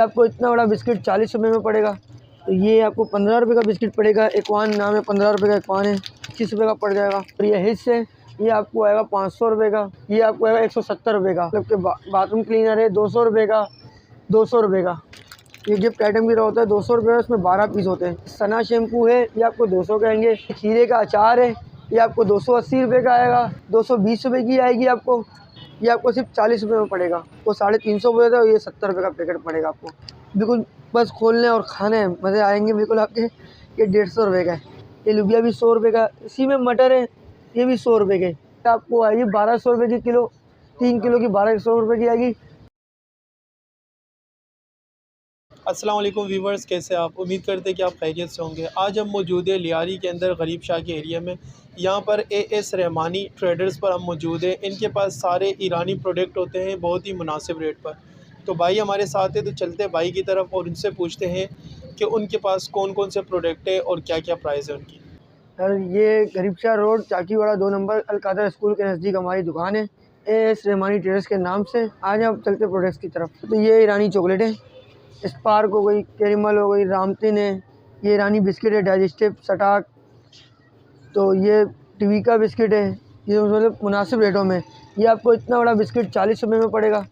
आपको इतना बड़ा बिस्किट 40 रुपये में पड़ेगा। तो ये आपको 15 रुपये का बिस्किट पड़ेगा। एक्वान नाम है, 15 रुपये का एक्वान है, 25 रुपये का पड़ जाएगा। और ये हिस्स है, ये आपको आएगा 500 रुपये का। ये आपको आएगा 170 रुपये का। मतलब कि बाथरूम क्लीनर है 200 रुपये का, 200 रुपये का। ये गिफ्ट आइटम भी होता है 200 रुपये का, इसमें 12 पीस होते हैं। सना शैम्पू है, ये आपको 200 का आएंगे। खीरे का अचार है, ये आपको 280 रुपये का आएगा। 220 रुपये की आएगी आपको। ये आपको सिर्फ 40 रुपये में पड़ेगा। वो 350 रुपये था, ये 70 रुपये का पैकेट पड़ेगा आपको। बिल्कुल बस खोलने और खाने मज़े आएंगे बिल्कुल आपके। ये 150 रुपये का है। ये लुबिया भी 100 रुपये का। इसी में मटर है, ये भी 100 रुपये के। आपको आएगी 1200 रुपये की किलो। 3 किलो की 1200 रुपये की आएगी। अस्सलाम वालेकुम व्यूवर्स, कैसे आप? उम्मीद करते हैं कि आप खैरियत से होंगे। आज हम मौजूद है लियारी के अंदर गरीब शाह के एरिया में। यहाँ पर एएस रहमानी ट्रेडर्स पर हम मौजूद हैं। इनके पास सारे ईरानी प्रोडक्ट होते हैं बहुत ही मुनासिब रेट पर। तो भाई हमारे साथ है, तो चलते हैं भाई की तरफ और उनसे पूछते हैं कि उनके पास कौन कौन से प्रोडक्ट है और क्या क्या प्राइस है उनकी। सर ये गरीब शाह रोड चाकीवाड़ा 2 नंबर अलकादर स्कूल के नज़दीक हमारी दुकान है, एएस रहमानी ट्रेडर्स के नाम से। आज हम चलते प्रोडक्ट्स की तरफ। तो ये ईरानी चॉकलेट है, स्पार्क हो गई, कैरेमल हो गई, रामतिन है। ये ईरानी बिस्किट है, डाइजेस्टिव सटाक। तो ये टीवी का बिस्किट है, ये मतलब मुनासिब रेटों में। ये आपको इतना बड़ा बिस्किट 40 रुपये में पड़ेगा।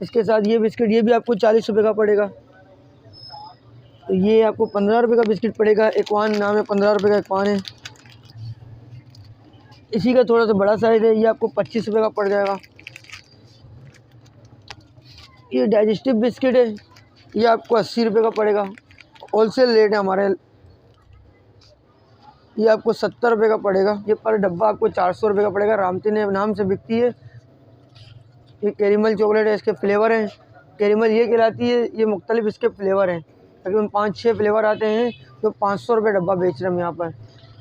इसके साथ ये बिस्किट, ये भी आपको 40 रुपये का पड़ेगा। तो ये आपको 15 रुपये का बिस्किट पड़ेगा। एक्वान नाम है, 15 रुपये का एक्वान है। इसी का थोड़ा सा बड़ा साइज़ है, ये आपको 25 रुपये का पड़ जाएगा। ये डाइजेस्टिव बिस्किट है, ये आपको 80 रुपये का पड़ेगा। होलसेल रेट है हमारे। ये आपको 70 रुपये का पड़ेगा। ये पर डब्बा आपको 400 रुपये का पड़ेगा। रामतिन नाम से बिकती है। ये कैरेमल चॉकलेट है, इसके फ्लेवर हैं। कैरेमल ये कहलाती है। ये मुख्तलिफ इसके फ्लेवर हैं, तकरीबन 5-6 फ्लेवर आते हैं जो 500 रुपये डब्बा बेच रहे हैं हम यहाँ पर।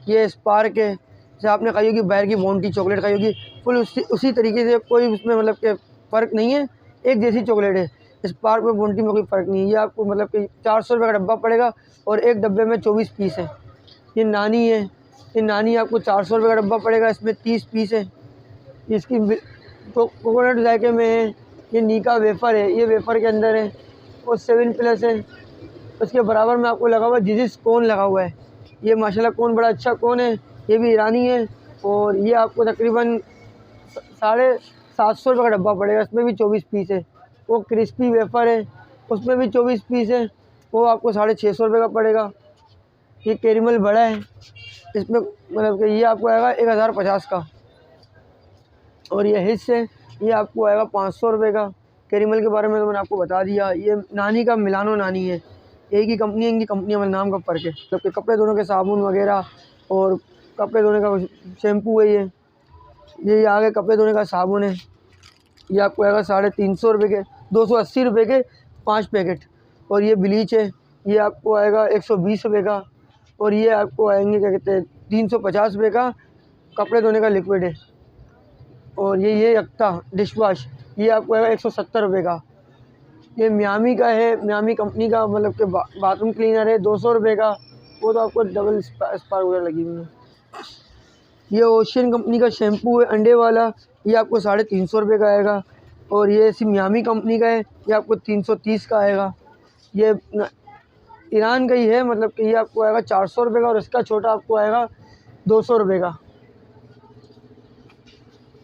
ये स्पार्क है, जैसे आपने खाई होगी बाहर की बोंटी चॉकलेट खाई होगी, फुल उसी तरीके से, कोई उसमें मतलब कि फ़र्क नहीं है, एक जैसी चॉकलेट है। स्पार्क में बोंटी में कोई फ़र्क नहीं है। ये आपको मतलब कि 400 रुपये का डब्बा पड़ेगा और एक डब्बे में 24 पीस है। ये नानी है, ये नानी आपको 400 रुपये का डब्बा पड़ेगा, इसमें 30 पीस है। इसकी कोकोनट जायके में है। ये नीका वेफ़र है, ये वेफ़र के अंदर है। और 7+ है। उसके बराबर में आपको लगा हुआ जिजिस कोन लगा हुआ है। ये माशाल्लाह कोन बड़ा अच्छा कोन है, ये भी ईरानी है। और ये आपको तकरीबन 750 रुपये का डब्बा पड़ेगा, इसमें भी 24 पीस है। वो क्रिस्पी वेफ़र है, उसमें भी 24 पीस है, वो आपको 650 रुपये का पड़ेगा। ये कैरेमल बड़ा है, इसमें मतलब कि ये आपको आएगा 1050 का। और ये हिस्स है, ये आपको आएगा 500 रुपये का। कैरेमल के बारे में तो मैंने आपको बता दिया। ये नानी का मिलानो नानी है, एक ही कंपनी है, इनकी कंपनियों में नाम का फ़र्क है। जबकि कपड़े धोने के साबुन वगैरह और कपड़े धोने का शैम्पू है। ये आगे कपड़े धोने का साबुन है, ये आपको आएगा 350 रुपये के, 280 रुपये के 5 पैकेट। और ये ब्लीच है, ये आपको आएगा 120 रुपये का। और ये आपको आएंगे क्या कहते हैं 350 रुपये का कपड़े धोने का लिक्विड है। और ये यक्ता डिश वॉश, ये आपको आएगा 170 रुपये का। ये मियामी का है, मियामी कंपनी का मतलब कि बाथरूम क्लीनर है 200 रुपये का। वो तो आपको डबल स्पार्क वगैरह लगी हुई है। ये ओशियन कंपनी का शैम्पू है अंडे वाला, ये आपको 350 रुपये का आएगा। और ये इसी मियामी कंपनी का है, ये आपको 330 का आएगा। ये ईरान का ही है, मतलब कि ये आपको आएगा 400 रुपये का। और इसका छोटा आपको आएगा 200 रुपये का।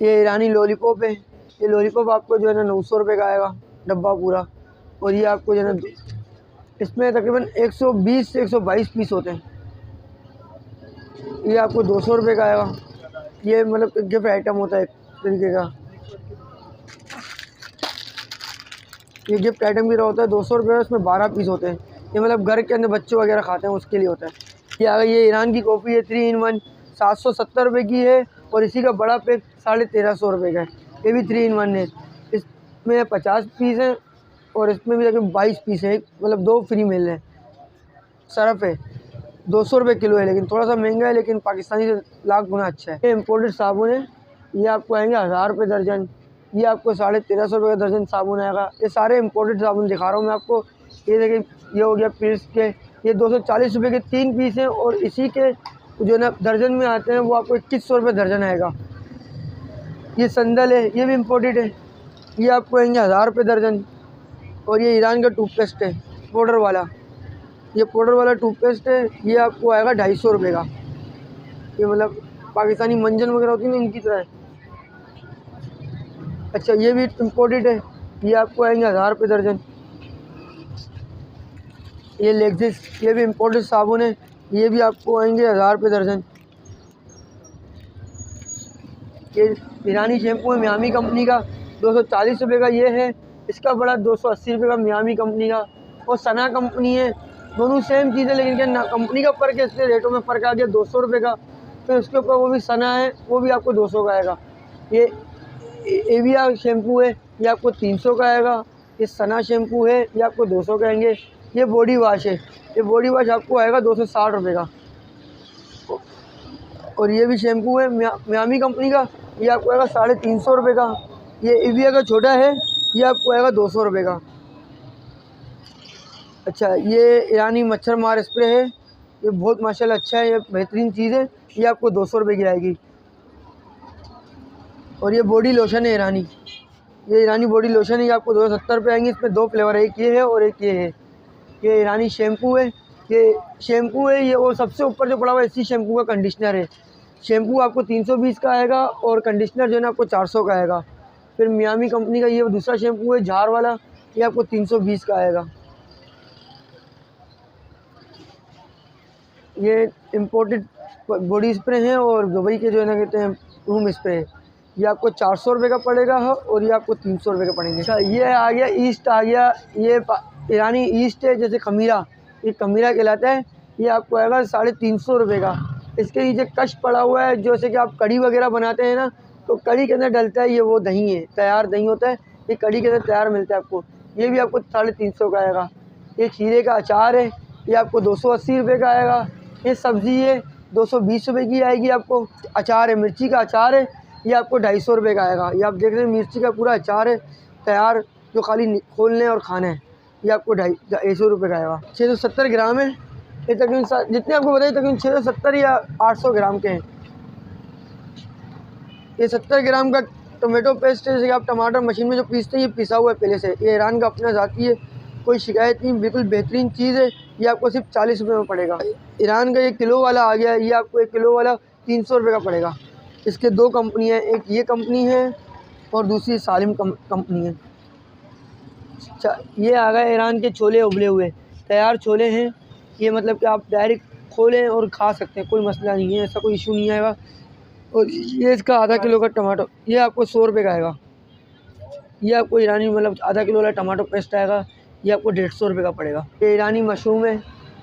ये ईरानी लॉलीपॉप है, ये लॉलीपॉप आपको जो है ना 900 रुपये का आएगा डब्बा पूरा। और ये आपको जो है ना इसमें तकरीबन 120 से 122 पीस होते हैं। ये आपको 200 रुपये का आएगा। ये मतलब गिफ्ट आइटम होता है एक तरीके का। ये गिफ्ट आइटम भी होता है 200 रुपये का, इसमें 12 पीस होते हैं। ये मतलब घर के अंदर बच्चे वगैरह खाते हैं उसके लिए होता है। ये आ गई, ये ईरान की कॉफ़ी है 3 in 1, 770 रुपये की है। और इसी का बड़ा पैक 1350 रुपये का है, ये भी 3 in 1 है। इसमें 50 पीस हैं और इसमें भी तकरीबन 22 पीस है, मतलब 2 फ्री मिल रहे हैं। सरफ़ है 200 रुपये किलो है, लेकिन थोड़ा सा महंगा है, लेकिन पाकिस्तानी से लाख गुना अच्छा है। ये इम्पोर्टेड साबुन है, ये आपको आएंगे 1000 रुपये दर्जन। ये आपको 1350 रुपये का दर्जन साबुन आएगा। ये सारे इम्पोर्टेड साबुन दिखा रहा हूँ मैं आपको। ये देखिए, ये हो गया पीस के, ये 240 रुपये के 3 पीस हैं। और इसी के जो ना दर्जन में आते हैं वो आपको 2100 रुपये दर्जन आएगा। ये संदल है, ये भी इम्पोर्टेड है, ये आपको आएंगे 1000 रुपये दर्जन। और ये ईरान का टूथपेस्ट है पाउडर वाला, ये पाउडर वाला टूथपेस्ट है, ये आपको आएगा 250 रुपये का। ये मतलब पाकिस्तानी मंजन वगैरह होती है ना, इनकी तरह है। अच्छा ये भी इम्पोर्टेड है, ये आपको आएंगे 1000 रुपये दर्जन। ये लेक्सिस, ये भी इम्पोर्टेड साबुन है, ये भी आपको आएंगे 1000 रुपये दर्जन। ये ईरानी शैम्पू है मियामी कंपनी का, 240 रुपये का ये है। इसका बड़ा 280 रुपये का मियामी कंपनी का। और सना कंपनी है, दोनों सेम चीज़ है, लेकिन क्या कंपनी का फ़र्क है, इसलिए रेटों में फ़र्क आ गया 200 रुपये का। फिर उसके ऊपर वो भी सना है, वो भी आपको 200 का आएगा। ये एविया शैम्पू है, ये आपको 300 का आएगा। ये सना शैम्पू है, ये आपको 200 का आएंगे। ये बॉडी वॉश है, ये बॉडी वॉश आपको आएगा 260 रुपये का। और ये भी शैम्पू है मियामी कंपनी का, ये आपको आएगा 350 रुपये का। ये एविया का छोटा है, ये आपको आएगा 200 रुपये का। अच्छा ये ईरानी मच्छर मार स्प्रे है, ये बहुत माशाल्लाह अच्छा है, ये बेहतरीन चीज़ है, ये आपको 200 रुपये की आएगी। और ये बॉडी लोशन है ईरानी, ये ईरानी बॉडी लोशन है, ये आपको 270 रुपये आएंगे। इसमें 2 फ्लेवर है, एक ये है और एक ये है। ये ईरानी शैम्पू है, ये शैम्पू है ये, और सबसे ऊपर जो पड़ा हुआ है इसी शैम्पू का कंडीशनर है। शैम्पू आपको 320 का आएगा और कंडीशनर जो है ना आपको 400 का आएगा। फिर मियामी कंपनी का ये दूसरा शैम्पू है झार वाला, ये आपको 320 का आएगा। ये इम्पोर्टेड बॉडी स्प्रे हैं और दुबई के जो है ना कहते हैं रूम स्प्रे, ये आपको 400 रुपये का पड़ेगा और ये आपको 300 रुपये का पड़ेंगे। अच्छा ये आ गया ईस्ट आ गया, ये ईरानी ईस्ट है, जैसे खमीरा, ये खमीरा कहलाता है, ये आपको आएगा 350 रुपये का। इसके नीचे कश पड़ा हुआ है, जैसे कि आप कढ़ी वगैरह बनाते हैं ना, तो कढ़ी के अंदर डलता है, ये वो दही है, तैयार दही होता है, ये कढ़ी के अंदर तैयार मिलता है आपको, ये भी आपको 350 का आएगा। ये खीरे का अचार है, ये आपको 280 रुपये का आएगा। ये सब्ज़ी है 220 रुपये की आएगी आपको। अचार है, मिर्ची का अचार है, ये आपको 250 रुपये का आएगा। ये आप देख रहे हैं मिर्ची का पूरा अचार है तैयार, जो खाली खोलने और खाना है, ये आपको 250 रुपये का आएगा। 670 ग्राम है ये, तकरीबन जितने आपको बताइए तकरीबन 670 या 800 ग्राम के हैं। ये 70 ग्राम का टोमेटो पेस्ट है, जैसे कि आप टमाटर मशीन में जो पीसते हैं, ये पिसा हुआ है पहले से, ये ईरान का अपना ज़ाती है, कोई शिकायत नहीं, बिल्कुल बेहतरीन चीज़ है। ये आपको सिर्फ 40 रुपये में पड़ेगा। ईरान का ये किलो वाला आ गया, ये आपको 1 किलो वाला 300 रुपये का पड़ेगा। इसके 2 कंपनियाँ हैं, एक ये कंपनी है और दूसरी सालिम कंपनी है। अच्छा ये आ गए ईरान के छोले उबले हुए, तैयार छोले हैं, ये मतलब कि आप डायरेक्ट खोलें और खा सकते हैं, कोई मसला नहीं है, ऐसा कोई इशू नहीं आएगा। और ये इसका आधा किलो का टमाटो, ये आपको 100 रुपये का आएगा। ये आपको ईरानी मतलब आधा किलो वाला टमाटो पेस्ट आएगा, ये आपको 150 रुपये का पड़ेगा। ये ईरानी मशरूम है,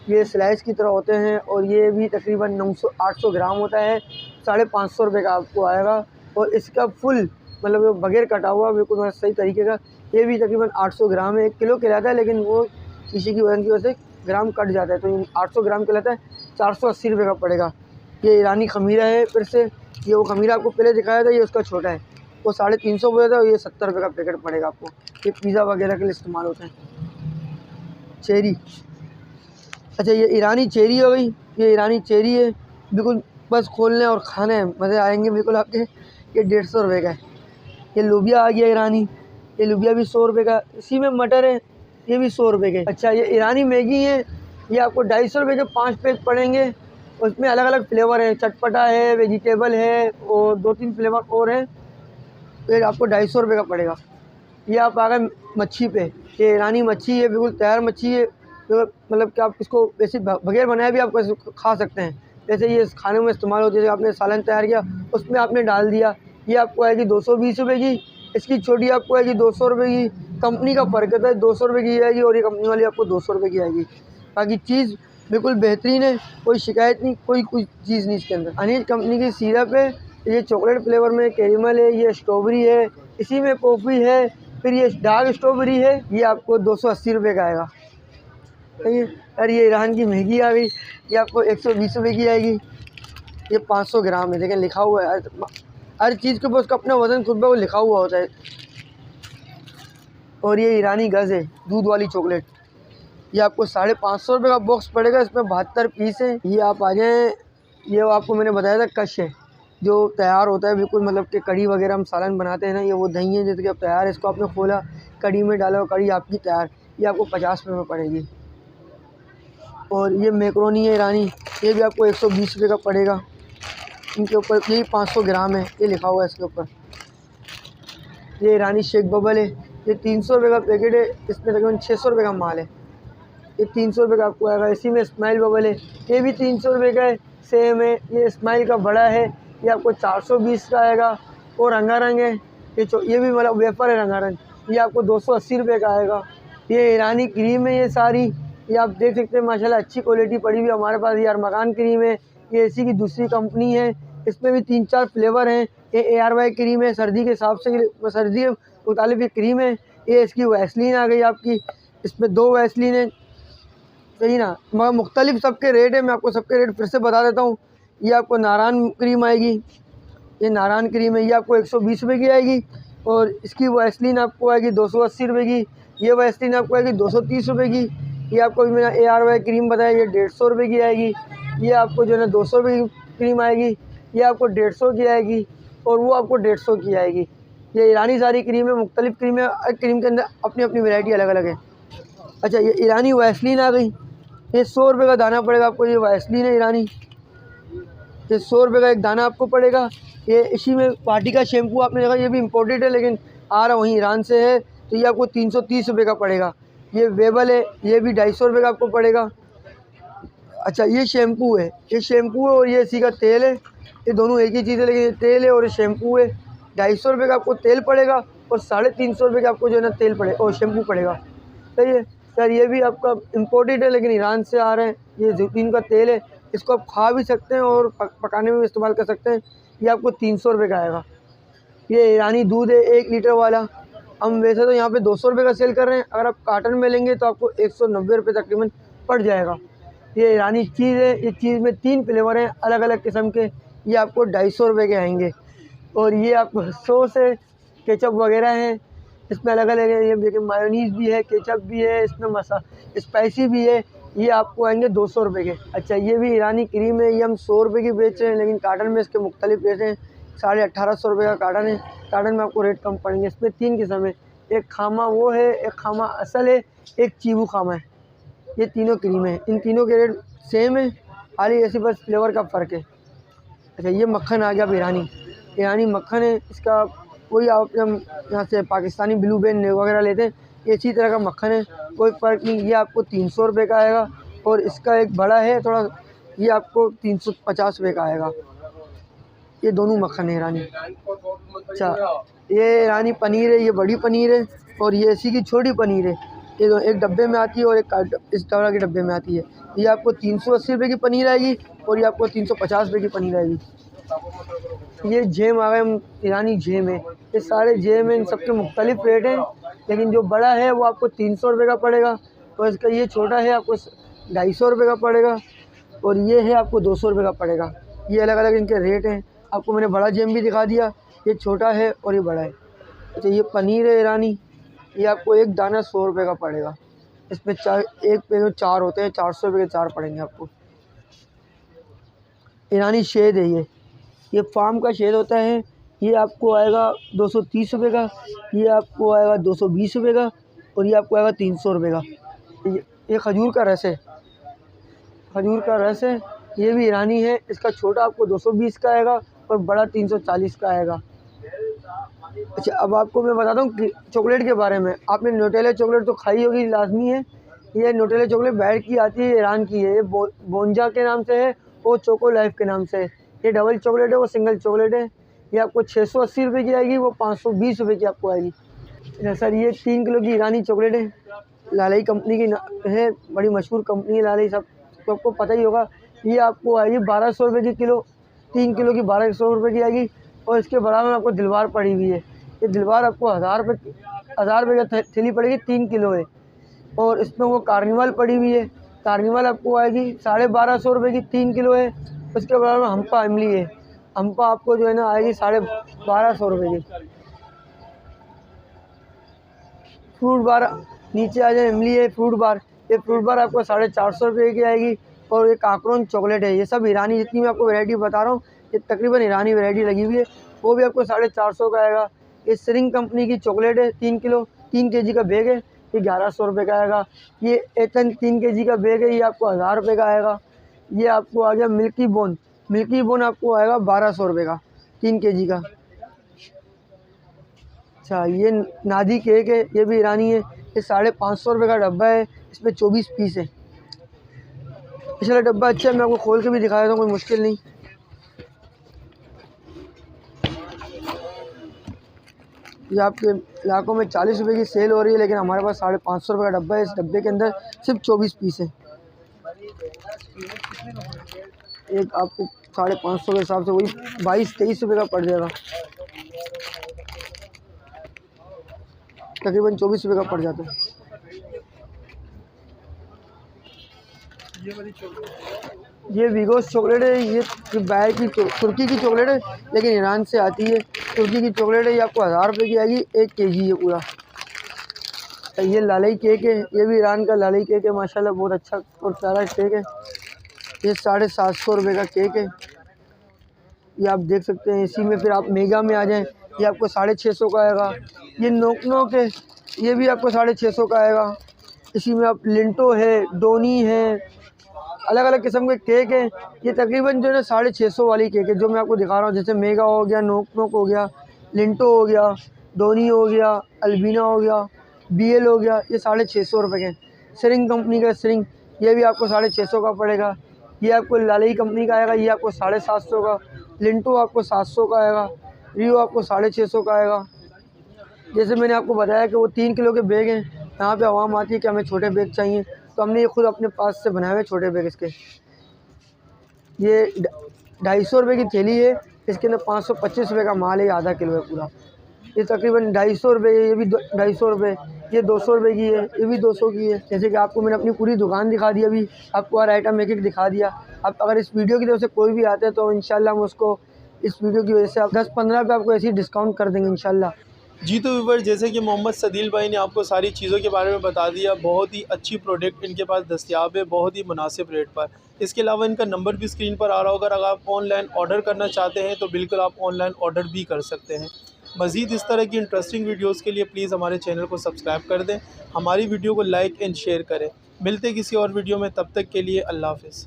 ये स्लाइस की तरह होते हैं और ये भी तकरीबन 900-800 ग्राम होता है, 550 रुपये का आपको आएगा। और इसका फुल मतलब बगैर कटा हुआ बिल्कुल सही तरीके का, ये भी तकरीबन 800 ग्राम है। 1 किलो कहलाता है, लेकिन वो किसी की वजन की वजह से ग्राम कट जाता है, तो ये 800 ग्राम कहलाता है, 480 रुपये का पड़ेगा। ये ईरानी खमीरा है, फिर से ये वो खमीरा आपको पहले दिखाया था, ये उसका छोटा है, वो 350 रुपये था और ये 70 रुपये का पैकेट पड़ेगा आपको। ये पिज़्ज़ा वगैरह के लिए इस्तेमाल होते हैं। चेरी, अच्छा ये ईरानी चेरी हो गई, ये ईरानी चेरी है, बिल्कुल बस खोलने और खाने हैं, मज़े आएंगे बिल्कुल आपके। ये 150 रुपये का है। ये लोबिया आ गया ईरानी, ये लोबिया भी 100 रुपये का। इसी में मटर है, ये भी 100 रुपये के। अच्छा ये ईरानी मैगी है, ये आपको 250 रुपये के 5 पैक पड़ेंगे। उसमें अलग अलग फ्लेवर है, चटपटा है, वेजिटेबल है और 2-3 फ्लेवर और हैं, फिर आपको 250 रुपये का पड़ेगा। ये आप आ गए मच्छी पे, ये ईरानी मच्छी है, बिल्कुल तैयार मच्छी है, तो मतलब कि आप इसको वैसे बगैर बनाए भी आप खा सकते हैं। जैसे ये खाने में इस्तेमाल होती है, जैसे आपने सालन तैयार किया उसमें आपने डाल दिया, ये आपको आएगी 220 रुपये की। इसकी छोटी आपको आएगी 200 रुपये की। कंपनी का फ़र्क होता है, 200 रुपये की आएगी और ये कंपनी वाली आपको 200 रुपये की आएगी। बाकी चीज़ बिल्कुल बेहतरीन है, कोई शिकायत नहीं, कोई चीज़ नहीं इसके अंदर। अनीस कंपनी की सिरप है, ये चॉकलेट फ्लेवर में कैरेमल है, ये स्ट्रॉबेरी है, इसी में कॉफ़ी है, फिर ये डार्क स्ट्रॉबेरी है, ये आपको 280 रुपये का आएगा। और ये ईरान की मैगी आ गई, ये आपको 120 रुपये की आएगी। ये 500 ग्राम है, देखें लिखा हुआ है, हर चीज़ के ऊपर उसका अपना वज़न खुद ब वो लिखा हुआ होता है। और ये ईरानी गज़ है, दूध वाली चॉकलेट, ये आपको 550 रुपये का बॉक्स पड़ेगा, इसमें 72 पीस है। ये आप आ जाएँ, ये आपको मैंने बताया था कश है, जो तैयार होता है बिल्कुल, मतलब कि कढ़ी वगैरह हम सालन बनाते हैं ना, ये वो दही है जैसे कि अब तैयार है, इसको आपने खोला, कढ़ी में डाला और कढ़ी आपकी तैयार। ये आपको 50 रुपये में पड़ेगी। और ये मैक्रोनी है ईरानी, ये भी आपको 120 रुपये का पड़ेगा। इनके ऊपर यही 500 ग्राम है, ये लिखा हुआ है इसके ऊपर। ये ईरानी शेक बबल है, ये 300 रुपये का पैकेट है, इसमें तकरीबन 600 रुपये का माल है। ये 300 रुपये का आपको आएगा। इसी में स्माइल बबल है, ये भी 300 रुपये का है, सेम है। ये स्माइल का बड़ा है, ये आपको 420 का आएगा। और रंगारंग है, ये भी मतलब वेफर है रंगारंग, ये आपको 280 रुपये का आएगा। ये ईरानी क्रीम है, ये सारी ये आप देख सकते हैं माशाल्लाह अच्छी क्वालिटी पड़ी हुई है हमारे पास। ये अरमगान क्रीम है, ये इसी की दूसरी कंपनी है, इसमें भी 3-4 फ्लेवर हैं। ये ARY क्रीम है, सर्दी के हिसाब से, सर्दी के मुतालिब ये क्रीम है। ये इसकी वैसलीन आ गई आपकी, इसमें 2 वैसलीन है, सही ना, मगर मुख्तलिफ सबके रेट है। मैं आपको सबके रेट फिर से बता देता हूँ। ये आपको नारायण क्रीम आएगी, ये नारायण क्रीम है, ये आपको 120 रुपये की आएगी। और इसकी वैसलीन आपको आएगी 280 रुपये की। ये वैसलीन आपको आएगी 230 रुपये की। ये आपको भी मैंने ARY क्रीम बताया, ये 150 रुपये की आएगी। ये आपको जो है ना 200 रुपये की क्रीम आएगी, ये आपको 150 की आएगी, और वो आपको 150 की आएगी। ये ईरानी सारी क्रीम है, मुख्तलिफ क्रीम है, क्रीम के अंदर अपनी अपनी वैरायटी अलग अलग है। अच्छा, ये ईरानी वैसलीन आ गई, ये 100 रुपये का दाना पड़ेगा आपको। ये वैसलीन है ईरानी, ये 100 रुपये का एक दाना आपको पड़ेगा। ये इसी में पार्टी का शैम्पू आपने देखा, ये भी इम्पोर्टेड है लेकिन आ रहा वहीं ईरान से है, तो ये आपको 330 रुपये का पड़ेगा। ये वेबल है, ये भी 250 रुपये का आपको पड़ेगा। अच्छा, ये शैम्पू है, ये शैम्पू है और ये इसी का तेल है, ये दोनों एक ही चीज़ है, लेकिन ये तेल है और ये शैम्पू है। 250 रुपये का आपको तेल पड़ेगा और 350 रुपये का आपको जो है ना तेल पड़े और शैम्पू पड़ेगा। सही है सर, ये भी आपका इम्पोर्टेड है लेकिन ईरान से आ रहे हैं। ये ज़ैतून का तेल है, इसको आप खा भी सकते हैं और पकाने में भी इस्तेमाल कर सकते हैं। ये आपको 300 रुपये का आएगा। ये ईरानी दूध है 1 लीटर वाला, हम वैसे तो यहाँ पे 200 रुपये का सेल कर रहे हैं, अगर आप कार्टन में लेंगे तो आपको 190 रुपये तकरीबन पड़ जाएगा। ये ईरानी चीज़ है, ये चीज़ में 3 फ्लेवर हैं अलग अलग किस्म के, ये आपको 250 रुपये के आएंगे। और ये आपको सॉस है, केचप वगैरह है, इसमें अलग अलग है। ये देखिए मायोनीज़ भी है, केचप भी है, इसमें स्पाइसी भी है, ये आपको आएंगे 200 रुपये के। अच्छा, ये भी ईरानी क्रीम है, ये हम 100 रुपये की बेच रहे हैं, लेकिन कार्टन में इसके मुख्तलिफ रेट हैं। 1850 रुपये का कार्टन है, कार्टन में आपको रेट कम पड़ेंगे। इसमें 3 किस्म है, एक खामा वो है, एक खामा असल है, एक चीबू खामा है। ये तीनों क्रीम है, इन तीनों के रेट सेम है, खाली ऐसे बस फ्लेवर का फ़र्क है। अच्छा, ये मक्खन आ गया अब ईरानी मक्खन है, इसका वही आप यहाँ से पाकिस्तानी ब्लू बैंड वगैरह लेते हैं, ये इसी तरह का मक्खन है, कोई फ़र्क नहीं। ये आपको 300 रुपये का आएगा और इसका एक बड़ा है थोड़ा, ये आपको 350 रुपये का आएगा। ये दोनों मक्खन है ईरानी। अच्छा, ये ईरानी पनीर है, ये बड़ी पनीर है और ये इसी की छोटी पनीर है। ये दो एक डब्बे में आती है और एक इस तरह के डब्बे में आती है। ये आपको 380 रुपये की पनीर आएगी और ये आपको 350 रुपये की पनीर आएगी। ये जेम आ गए, ईरानी जेम है, ये सारे जेम हैं, इन सबके मुख्तलिफ रेट हैं, लेकिन जो बड़ा है वो आपको 300 रुपये का पड़ेगा और इसका ये छोटा है आपको 250 रुपये का पड़ेगा और ये है आपको 200 रुपये का पड़ेगा। ये अलग अलग इनके रेट हैं। आपको मैंने बड़ा जेम भी दिखा दिया, ये छोटा है और ये बड़ा है। अच्छा, ये पनीर है ईरानी, ये आपको एक दाना 100 रुपये का पड़ेगा। इसमें एक पे 4 होते हैं, 400 रुपये के 4 पड़ेंगे आपको। ईरानी शेद है, ये फार्म का शेद होता है, ये आपको आएगा 230 रुपये का, ये आपको आएगा 220 रुपये का और ये आपको आएगा 300 रुपये का। ये खजूर का रस है, खजूर का रस है, ये भी ईरानी है। इसका छोटा आपको 220 का आएगा और बड़ा 340 का आएगा। अच्छा, अब आपको मैं बताता हूँ चॉकलेट के बारे में। आपने न्यूटेला चॉकलेट तो खाई होगी, लाजमी है। ये न्यूटेला चॉकलेट बाहर की आती है, ईरान की है। ये बोंजा के नाम से है और चोको लाइफ के नाम से है। ये डबल चॉकलेट है, वो सिंगल चॉकलेट है। ये आपको 680 रुपये की आएगी, वो 520 रुपये की आपको आएगी। सर, ये 3 किलो की ईरानी चॉकलेट है, लालई कंपनी की है, बड़ी मशहूर कंपनी है लालई, सबको पता ही होगा। ये आपको आएगी 1200 रुपये की किलो, 3 किलो की 1200 रुपये की आएगी। और इसके बराबर में आपको दिलवार पड़ी हुई है, ये दिलवार आपको 1000 रुपये की थैली पड़ेगी, 3 किलो है। और इसमें वो कार्निवाल पड़ी हुई है, कार्निवाल आपको आएगी 1250 रुपये की, 3 किलो है। उसके बराबर में हम्पा इमली है, हम्पा आपको जो है ना आएगी 1250 रुपये की। फ्रूट बार नीचे आ जाए, इमली है, फ्रूट बार, ये फ्रूट बार आपको 450 रुपये की आएगी। और ये काकरोन चॉकलेट है। ये सब ईरानी, जितनी मैं आपको वैरायटी बता रहा हूँ ये तकरीबन ईरानी वैरायटी लगी हुई है, वो भी आपको 450 का आएगा। ये सरिंग कंपनी की चॉकलेट है, 3 किलो 3 केजी का बैग है, ये 1100 रुपये का आएगा। ये एथन 3 केजी का बैग है, ये आपको 1000 रुपये का आएगा। ये आपको आ गया मिल्की बोन आपको आएगा 1200 रुपये का 3 केजी का। अच्छा, ये नादी केक है, ये भी ईरानी है, ये 550 रुपये का डब्बा है, इसमें 24 पीस है। पिछला डब्बा अच्छा है, मैं आपको खोल के भी दिखा देता हूँ, कोई मुश्किल नहीं। ये आपके इलाकों में 40 रुपये की सेल हो रही है, लेकिन हमारे पास 550 रुपये का डब्बा है। इस डब्बे के अंदर सिर्फ 24 पीस है। एक आपको 550 के हिसाब से वही 22-23 रुपये का पड़ जाएगा, तकरीबन 24 रुपये का पड़ जाता है। ये वीगोस चॉकलेट है, ये बाहर की तुर्की की चॉकलेट है, लेकिन ईरान से आती है। तुर्की की चॉकलेट है, ये आपको 1000 रुपये की आएगी, 1 केजी है पूरा। ये लालई केक है, ये भी ईरान का लालई केक है, माशाल्लाह बहुत अच्छा और प्यारा केक है। ये 750 रुपये का केक है, ये आप देख सकते हैं। इसी में फिर आप मेगा में आ जाएं, ये आपको 650 का आएगा। ये नोक है, ये भी आपको 650 का आएगा। इसी में आप लिंटो है, डोनी है, अलग अलग किस्म के केक हैं। ये तकरीबन जो है ना 650 वाली केक है जो मैं आपको दिखा रहा हूँ। जैसे मेगा हो गया, नोक हो गया, लिंटो हो गया, डोनी हो गया, अल्बिना हो गया, BL हो गया, ये 650 रुपये के। सरिंग कंपनी का सरिंग, ये भी आपको 650 का पड़ेगा। ये आपको लालई कंपनी का आएगा, ये आपको 750 का। लिंटो आपको 700 का आएगा। रियो आपको 650 का आएगा। जैसे मैंने आपको बताया कि वो 3 किलो के बैग हैं। यहाँ पे आवाम आती है कि हमें छोटे बैग चाहिए, तो हमने ये खुद अपने पास से बनाए हुए छोटे बैग इसके। ये 250 रुपये की थैली है, इसके अंदर 525 रुपये का माल है, आधा किलो है पूरा। ये तकरीबन 250 रुपये, ये भी 250 रुपये, ये 200 रुपये की है, ये भी 200 की है। जैसे कि आपको मैंने अपनी पूरी दुकान दिखा दी, अभी आपको हर आइटम एक दिखा दिया। अब अगर इस वीडियो की तरफ से कोई भी आता है तो इंशाल्लाह हम उसको इस वीडियो की वजह से आप 10-15 पे आपको ऐसे ही डिस्काउंट कर देंगे इंशाल्लाह। जी तो व्यूअर, जैसे कि मोहम्मद सदील भाई ने आपको सारी चीज़ों के बारे में बता दिया। बहुत ही अच्छी प्रोडक्ट इनके पास दस्तयाब है, बहुत ही मुनासिब रेट पर। इसके अलावा इनका नंबर भी स्क्रीन पर आ रहा होगा। अगर आप ऑनलाइन ऑर्डर करना चाहते हैं तो बिल्कुल आप ऑनलाइन ऑर्डर भी कर सकते हैं। मज़ीद इस तरह की इंटरेस्टिंग वीडियोज़ के लिए प्लीज़ हमारे चैनल को सब्सक्राइब कर दें, हमारी वीडियो को लाइक एंड शेयर करें। मिलते किसी और वीडियो में, तब तक के लिए अल्लाह हाफ़िज़।